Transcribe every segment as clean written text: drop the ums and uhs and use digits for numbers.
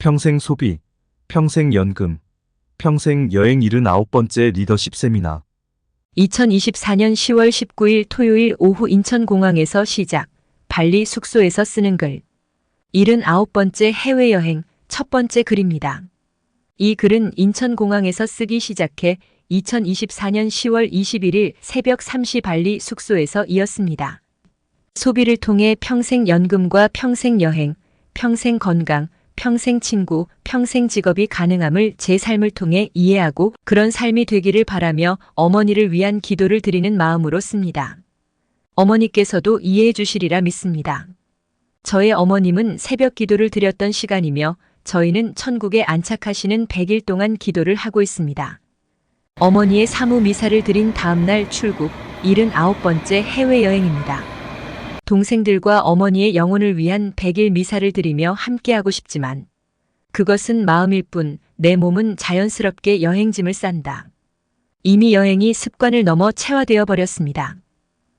평생 소비, 평생 연금, 평생 여행 79번째 리더십 세미나. 2024년 10월 19일 토요일 오후 인천공항에서 시작. 발리 숙소에서 쓰는 글. 79번째 해외여행 첫 번째 글입니다. 이 글은 인천공항에서 쓰기 시작해 2024년 10월 21일 새벽 3시 발리 숙소에서 이었습니다. 소비를 통해 평생 연금과 평생 여행, 평생 건강, 평생 친구, 평생 직업이 가능함을 제 삶을 통해 이해하고 그런 삶이 되기를 바라며 어머니를 위한 기도를 드리는 마음으로 씁니다. 어머니께서도 이해해 주시리라 믿습니다. 저의 어머님은 새벽 기도를 드렸던 시간이며 저희는 천국에 안착하시는 100일 동안 기도를 하고 있습니다. 어머니의 사무 미사를 드린 다음날 출국 79번째 해외여행입니다. 동생들과 어머니의 영혼을 위한 100일 미사를 드리며 함께하고 싶지만 그것은 마음일 뿐 내 몸은 자연스럽게 여행짐을 싼다. 이미 여행이 습관을 넘어 체화되어 버렸습니다.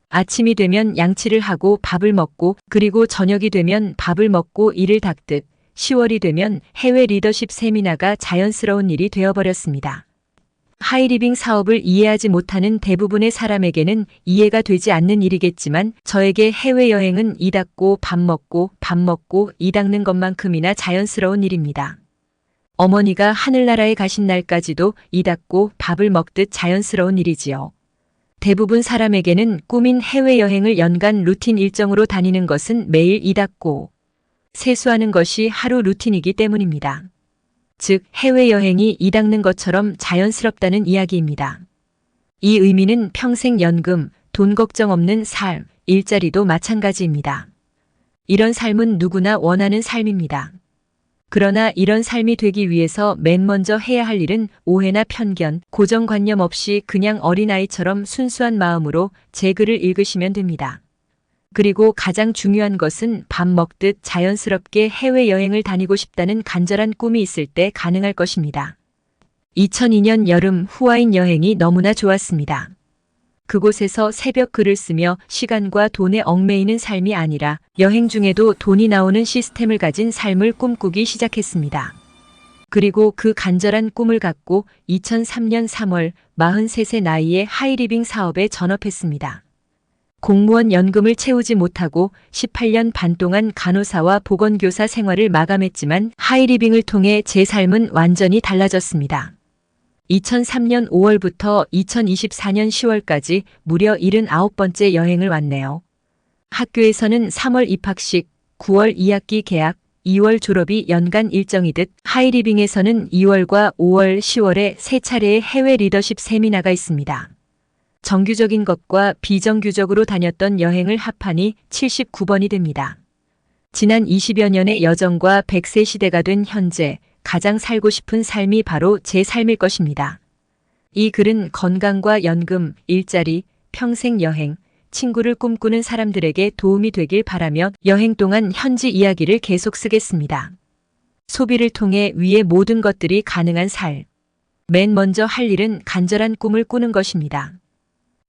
아침이 되면 양치를 하고 밥을 먹고 그리고 저녁이 되면 밥을 먹고 이를 닦듯 10월이 되면 해외 리더십 세미나가 자연스러운 일이 되어버렸습니다. 하이리빙 사업을 이해하지 못하는 대부분의 사람에게는 이해가 되지 않는 일이겠지만 저에게 해외여행은 이 닦고 밥 먹고 이 닦는 것만큼이나 자연스러운 일입니다. 어머니가 하늘나라에 가신 날까지도 이 닦고 밥을 먹듯 자연스러운 일이지요. 대부분 사람에게는 꿈인 해외여행을 연간 루틴 일정으로 다니는 것은 매일 이 닦고 세수하는 것이 하루 루틴이기 때문입니다. 즉 해외여행이 이 닦는 것처럼 자연스럽다는 이야기입니다. 이 의미는 평생 연금, 돈 걱정 없는 삶, 일자리도 마찬가지입니다. 이런 삶은 누구나 원하는 삶입니다. 그러나 이런 삶이 되기 위해서 맨 먼저 해야 할 일은 오해나 편견, 고정관념 없이 그냥 어린아이처럼 순수한 마음으로 제 글을 읽으시면 됩니다. 그리고 가장 중요한 것은 밥 먹듯 자연스럽게 해외여행을 다니고 싶다는 간절한 꿈이 있을 때 가능할 것입니다. 2002년 여름 후아인 여행이 너무나 좋았습니다. 그곳에서 새벽 글을 쓰며 시간과 돈에 얽매이는 삶이 아니라 여행 중에도 돈이 나오는 시스템을 가진 삶을 꿈꾸기 시작했습니다. 그리고 그 간절한 꿈을 갖고 2003년 3월 43세 나이에 하이리빙 사업에 전업했습니다. 공무원 연금을 채우지 못하고 18년 반 동안 간호사와 보건교사 생활을 마감했지만 하이리빙을 통해 제 삶은 완전히 달라졌습니다. 2003년 5월부터 2024년 10월까지 무려 79번째 여행을 왔네요. 학교에서는 3월 입학식, 9월 2학기 개학, 2월 졸업이 연간 일정이듯 하이리빙에서는 2월과 5월, 10월에 3차례의 해외 리더십 세미나가 있습니다. 정규적인 것과 비정규적으로 다녔던 여행을 합하니 79번이 됩니다. 지난 20여 년의 여정과 100세 시대가 된 현재 가장 살고 싶은 삶이 바로 제 삶일 것입니다. 이 글은 건강과 연금, 일자리, 평생 여행, 친구를 꿈꾸는 사람들에게 도움이 되길 바라며 여행 동안 현지 이야기를 계속 쓰겠습니다. 소비를 통해 위의 모든 것들이 가능한 삶. 맨 먼저 할 일은 간절한 꿈을 꾸는 것입니다.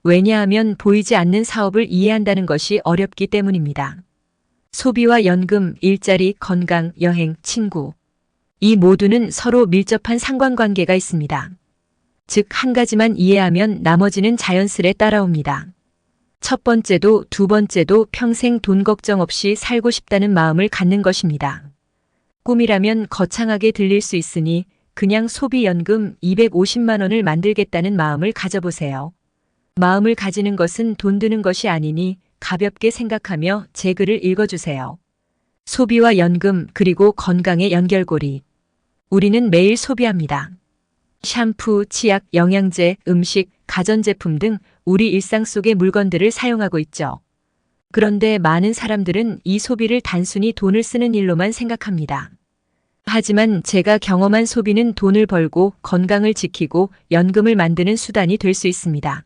왜냐하면 보이지 않는 사업을 이해한다는 것이 어렵기 때문입니다. 소비와 연금, 일자리, 건강, 여행, 친구. 이 모두는 서로 밀접한 상관관계가 있습니다. 즉, 한 가지만 이해하면 나머지는 자연스레 따라옵니다. 첫 번째도 두 번째도 평생 돈 걱정 없이 살고 싶다는 마음을 갖는 것입니다. 꿈이라면 거창하게 들릴 수 있으니 그냥 소비연금 250만 원을 만들겠다는 마음을 가져보세요. 마음을 가지는 것은 돈 드는 것이 아니니 가볍게 생각하며 제 글을 읽어주세요. 소비와 연금 그리고 건강의 연결고리. 우리는 매일 소비합니다. 샴푸, 치약, 영양제, 음식, 가전제품 등 우리 일상 속의 물건들을 사용하고 있죠. 그런데 많은 사람들은 이 소비를 단순히 돈을 쓰는 일로만 생각합니다. 하지만 제가 경험한 소비는 돈을 벌고 건강을 지키고 연금을 만드는 수단이 될 수 있습니다.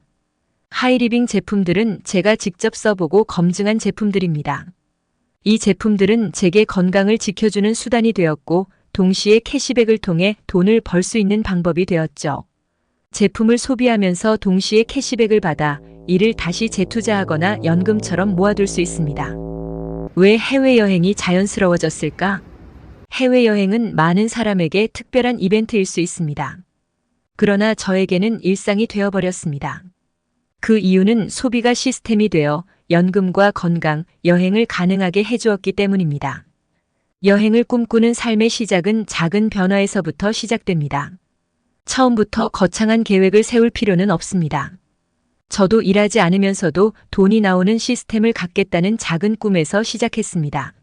하이리빙 제품들은 제가 직접 써보고 검증한 제품들입니다. 이 제품들은 제게 건강을 지켜주는 수단이 되었고 동시에 캐시백을 통해 돈을 벌 수 있는 방법이 되었죠. 제품을 소비하면서 동시에 캐시백을 받아 이를 다시 재투자하거나 연금처럼 모아둘 수 있습니다. 왜 해외여행이 자연스러워졌을까? 해외여행은 많은 사람에게 특별한 이벤트일 수 있습니다. 그러나 저에게는 일상이 되어버렸습니다. 그 이유는 소비가 시스템이 되어 연금과 건강, 여행을 가능하게 해주었기 때문입니다. 여행을 꿈꾸는 삶의 시작은 작은 변화에서부터 시작됩니다. 처음부터 거창한 계획을 세울 필요는 없습니다. 저도 일하지 않으면서도 돈이 나오는 시스템을 갖겠다는 작은 꿈에서 시작했습니다.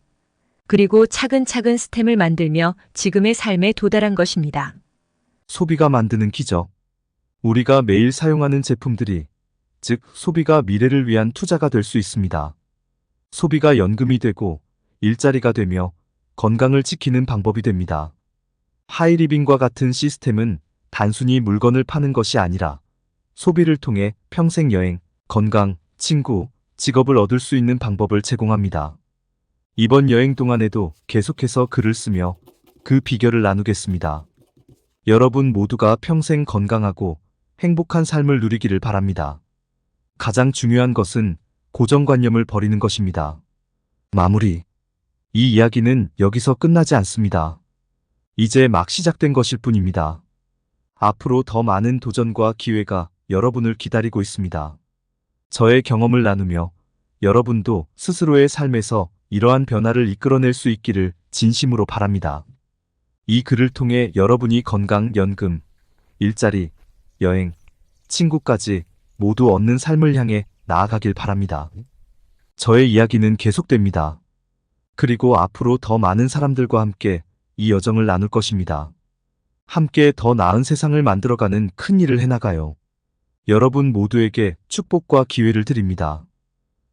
그리고 차근차근 스템을 만들며 지금의 삶에 도달한 것입니다. 소비가 만드는 기적. 우리가 매일 사용하는 제품들이, 즉 소비가 미래를 위한 투자가 될 수 있습니다. 소비가 연금이 되고 일자리가 되며 건강을 지키는 방법이 됩니다. 하이리빙과 같은 시스템은 단순히 물건을 파는 것이 아니라 소비를 통해 평생 여행, 건강, 친구, 직업을 얻을 수 있는 방법을 제공합니다. 이번 여행 동안에도 계속해서 글을 쓰며 그 비결을 나누겠습니다. 여러분 모두가 평생 건강하고 행복한 삶을 누리기를 바랍니다. 가장 중요한 것은 고정관념을 버리는 것입니다. 마무리. 이 이야기는 여기서 끝나지 않습니다. 이제 막 시작된 것일 뿐입니다. 앞으로 더 많은 도전과 기회가 여러분을 기다리고 있습니다. 저의 경험을 나누며 여러분도 스스로의 삶에서 이러한 변화를 이끌어낼 수 있기를 진심으로 바랍니다. 이 글을 통해 여러분이 건강, 연금, 일자리, 여행, 친구까지 모두 얻는 삶을 향해 나아가길 바랍니다. 저의 이야기는 계속됩니다. 그리고 앞으로 더 많은 사람들과 함께 이 여정을 나눌 것입니다. 함께 더 나은 세상을 만들어가는 큰 일을 해나가요. 여러분 모두에게 축복과 기회를 드립니다.